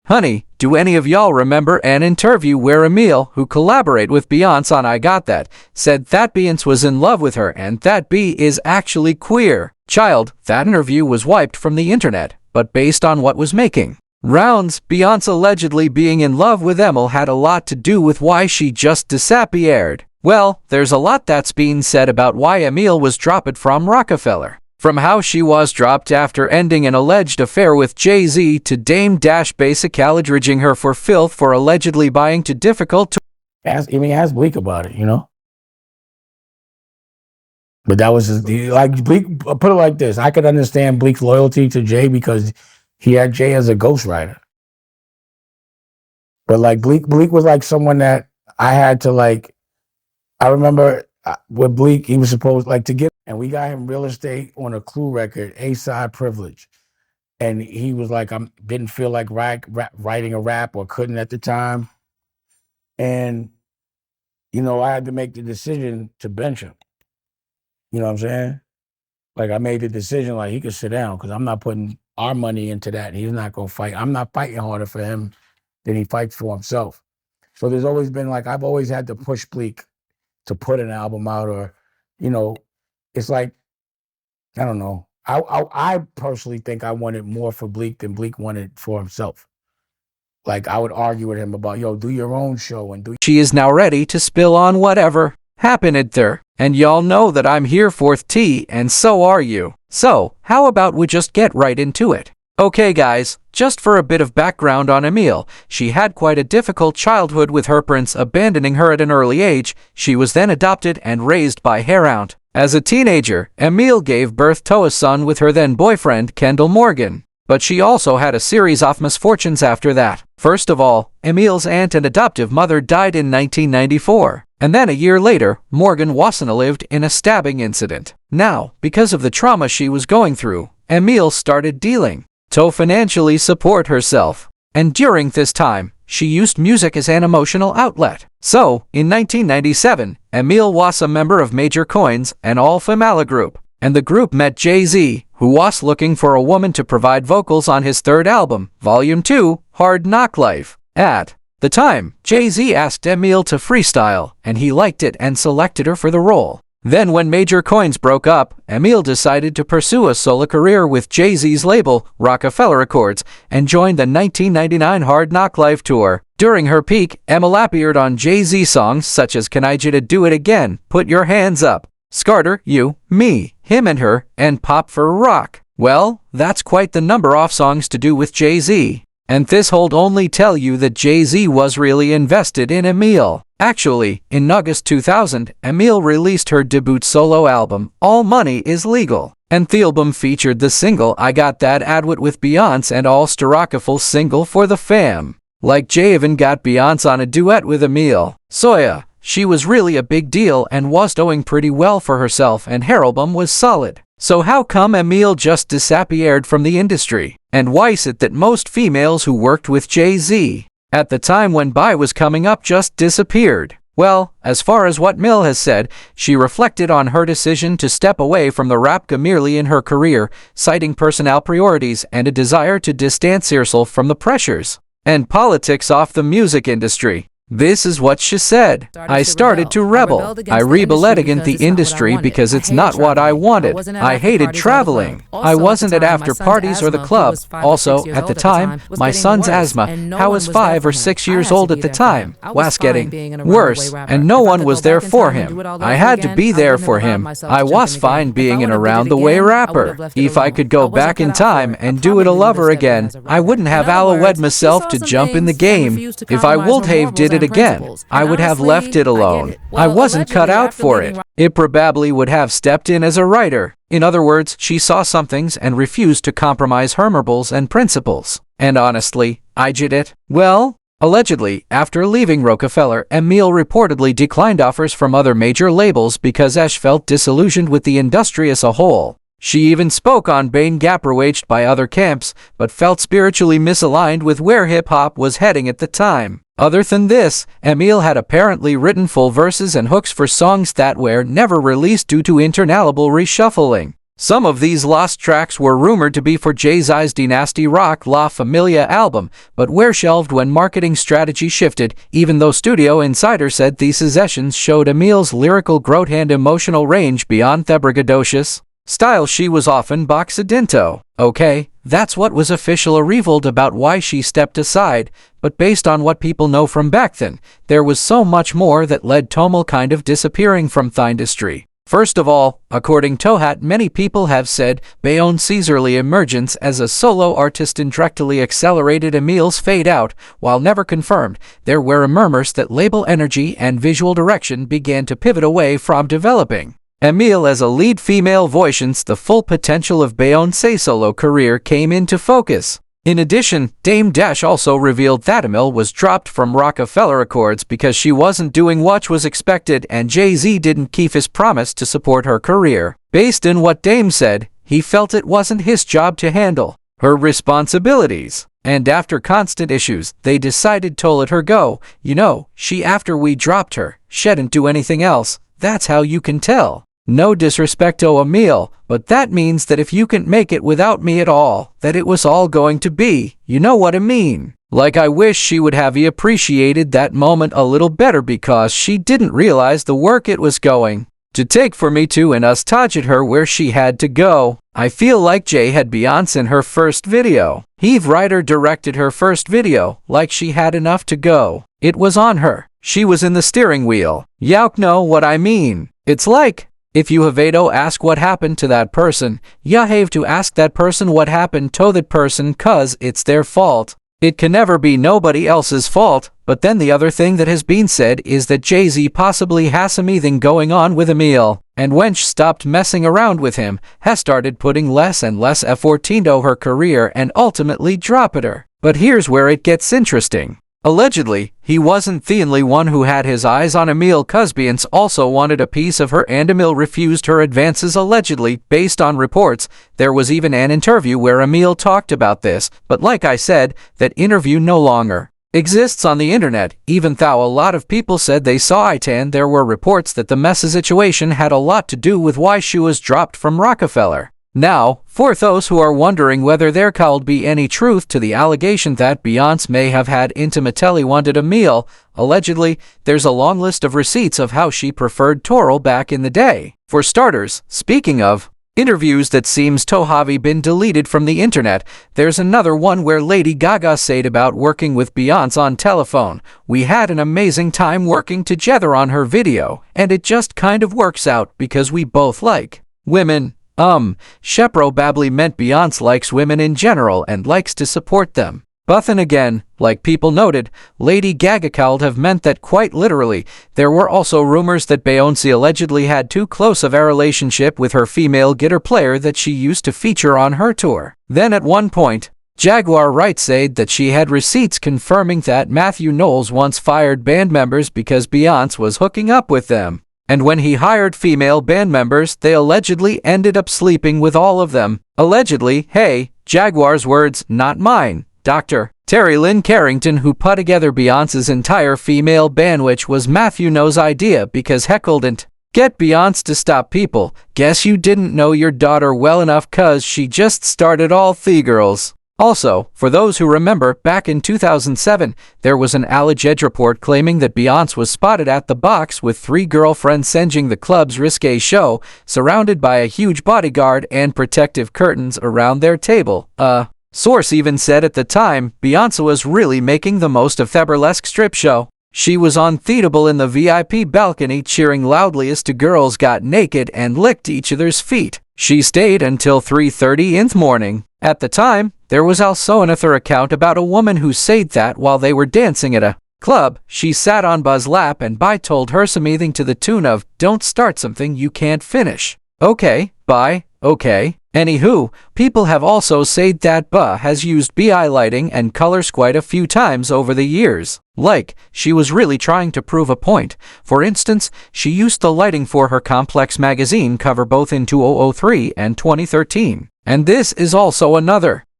Honey, do any of y'all remember an interview where Amil, who collaborate with Beyonce on I Got That, said that Beyonce was in love with her and that B is actually queer? Child, that interview was wiped from the internet, but based on what was making rounds, Beyonce allegedly being in love with Amil had a lot to do with why she just disappeared. Well, there's a lot that's being said about why Amil was dropped from Roc-A-Fella. From how she was dropped after ending an alleged affair with Jay-Z to Dame Dash basically outraging her for filth for allegedly buying too difficult to ask Bleak about it, you know? But that was just, like, Bleak, put it like this. I could understand Bleak's loyalty to Jay because he had Jay as a ghostwriter. But like Bleak was like someone that I had to like, I remember with Bleak, he was supposed like to get, and we got him real estate on a Clue record, A-Side Privilege. And he was like, didn't feel like writing a rap or couldn't at the time. And, you know, I had to make the decision to bench him. You know what I'm saying? Like I made the decision like he could sit down because I'm not putting our money into that. He's not going to fight. I'm not fighting harder for him than he fights for himself. So there's always been like, I've always had to push Bleak to put an album out or, you know, it's like, I don't know. I personally think I wanted more for Bleak than Bleak wanted for himself. Like I would argue with him about, yo, do your own show and do. She is now ready to spill on whatever happened there. And y'all know that I'm here for tea and so are you. So, how about we just get right into it? Okay guys, just for a bit of background on Amil, she had quite a difficult childhood with her parents abandoning her at an early age. She was then adopted and raised by her aunt. As a teenager, Amil gave birth to a son with her then boyfriend, Kendall Morgan. But she also had a series of misfortunes after that. First of all, Amil's aunt and adoptive mother died in 1994. And then a year later, Morgan Wasana lived in a stabbing incident. Now, because of the trauma she was going through, Amil started dealing to financially support herself. And during this time, she used music as an emotional outlet. So, in 1997, Amil was a member of Major Coins, an all-female group. And the group met Jay-Z, who was looking for a woman to provide vocals on his third album, Volume 2, Hard Knock Life. At the time, Jay-Z asked Amil to freestyle, and he liked it and selected her for the role. Then when Major Coins broke up, Amil decided to pursue a solo career with Jay-Z's label, Roc-A-Fella Records, and joined the 1999 Hard Knock Life tour. During her peak, Amil appeared on Jay-Z songs such as Can I Get to Do It Again, Put Your Hands Up, Scarter, You, Me, Him and Her, and Pop for Rock. Well, that's quite the number of songs to do with Jay-Z. And this hold only tell you that Jay-Z was really invested in Amil. Actually, in August 2000, Amil released her debut solo album, All Money Is Legal. And the album featured the single I Got That Adwit with Beyonce and also Roc-A-Fella single For the Fam. Like Jay even got Beyonce on a duet with Amil. So yeah, she was really a big deal and was doing pretty well for herself and her album was solid. So how come Amil just disappeared from the industry? And why is it that most females who worked with Jay-Z at the time when Bey was coming up just disappeared? Well, as far as what Amil has said, she reflected on her decision to step away from the rap game early in her career, citing personal priorities and a desire to distance herself from the pressures and politics of the music industry. This is what she said. I started to rebel. I rebelled against the industry because it's not what I wanted. I hated traveling. I wasn't at after parties or the club. Also, at the time, my son's asthma, I was 5 or 6 years old at the time, was getting worse, and no one was there for him. I had to be there for him. I was fine being an around-the-way rapper. If I could go back in time and do it all over again, I wouldn't have allowed myself to jump in the game. If I would have did it again, I would have left it alone. I wasn't cut out for it. It probably would have stepped in as a writer. In other words, she saw some things and refused to compromise her morals and principles. And honestly, I did it. Well, allegedly, after leaving Roc-A-Fella, Amil reportedly declined offers from other major labels because Ash felt disillusioned with the industry as a whole. She even spoke on being outraged by other camps, but felt spiritually misaligned with where hip-hop was heading at the time. Other than this, Amil had apparently written full verses and hooks for songs that were never released due to internal reshuffling. Some of these lost tracks were rumored to be for Jay-Z's Dynasty Roc-A-Fella album, but were shelved when marketing strategy shifted, even though Studio Insider said these sessions showed Amil's lyrical growth and emotional range beyond the braggadocious style she was often boxed into. Okay, that's what was officially revealed about why she stepped aside, but based on what people know from back then, there was so much more that led Tomel kind of disappearing from the industry. First of all, according to Hat, many people have said Beyoncé's early emergence as a solo artist indirectly accelerated Amil's fade out. While never confirmed, there were murmurs that label energy and visual direction began to pivot away from developing Amil as a lead female voice since the full potential of Beyoncé's solo career came into focus. In addition, Dame Dash also revealed that Amil was dropped from Roc-A-Fella Records because she wasn't doing what was expected and Jay-Z didn't keep his promise to support her career. Based on what Dame said, he felt it wasn't his job to handle her responsibilities. And after constant issues, they decided to let her go. You know, she after we dropped her, she didn't do anything else. That's how you can tell. No disrespect to Amil, but that means that if you can't make it without me at all, that it was all going to be, you know what I mean. Like I wish she would have appreciated that moment a little better because she didn't realize the work it was going to take for me to and us target her where she had to go. I feel like Jay had Beyonce in her first video. Heave writer directed her first video, like she had enough to go. It was on her. She was in the steering wheel. Y'all know what I mean. It's like, if you have to ask what happened to that person, you have to ask that person what happened to that person cause it's their fault. It can never be nobody else's fault. But then the other thing that has been said is that Jay-Z possibly has something going on with Amil, and when she stopped messing around with him, has started putting less and less effort into her career and ultimately dropped her. But here's where it gets interesting. Allegedly, he wasn't the only one who had his eyes on Amil cause Beyonce also wanted a piece of her and Amil refused her advances allegedly. Based on reports, there was even an interview where Amil talked about this, but like I said, that interview no longer exists on the internet, even though a lot of people said they saw it and there were reports that the messy situation had a lot to do with why she was dropped from Roc-A-Fella. Now, for those who are wondering whether there could be any truth to the allegation that Beyonce may have had intimately wanted Amil, allegedly, there's a long list of receipts of how she preferred Toro back in the day. For starters, speaking of interviews that seems to have been deleted from the internet, there's another one where Lady Gaga said about working with Beyonce on telephone. We had an amazing time working together on her video, and it just kind of works out because we both like women. She probably meant Beyonce likes women in general and likes to support them. But then again, like people noted, Lady Gaga could have meant that quite literally. There were also rumors that Beyoncé allegedly had too close of a relationship with her female guitar player that she used to feature on her tour. Then at one point, Jaguar Wright said that she had receipts confirming that Matthew Knowles once fired band members because Beyonce was hooking up with them. And when he hired female band members, they allegedly ended up sleeping with all of them. Allegedly, hey, Jaguar's words, not mine. Dr. Terry Lynn Carrington, who put together Beyonce's entire female band, which was Matthew Knowles' idea because Heckle didn't get Beyonce to stop people. Guess you didn't know your daughter well enough cause she just started all the girls. Also, for those who remember, back in 2007, there was an alleged report claiming that Beyonce was spotted at the box with 3 girlfriends singing the club's risque show, surrounded by a huge bodyguard and protective curtains around their table. Source even said at the time, Beyonce was really making the most of the burlesque strip show. She was on Theatable in the VIP balcony cheering loudly as 2 girls got naked and licked each other's feet. She stayed until 3:30 in the morning. At the time, there was also another account about a woman who said that while they were dancing at a club, she sat on Buz's lap and Bye told her something to the tune of, "Don't start something you can't finish." Okay, Bye, okay. Anywho, people have also said that Buzz has used BI lighting and colors quite a few times over the years. Like, she was really trying to prove a point. For instance, she used the lighting for her Complex magazine cover both in 2003 and 2013. And this is also another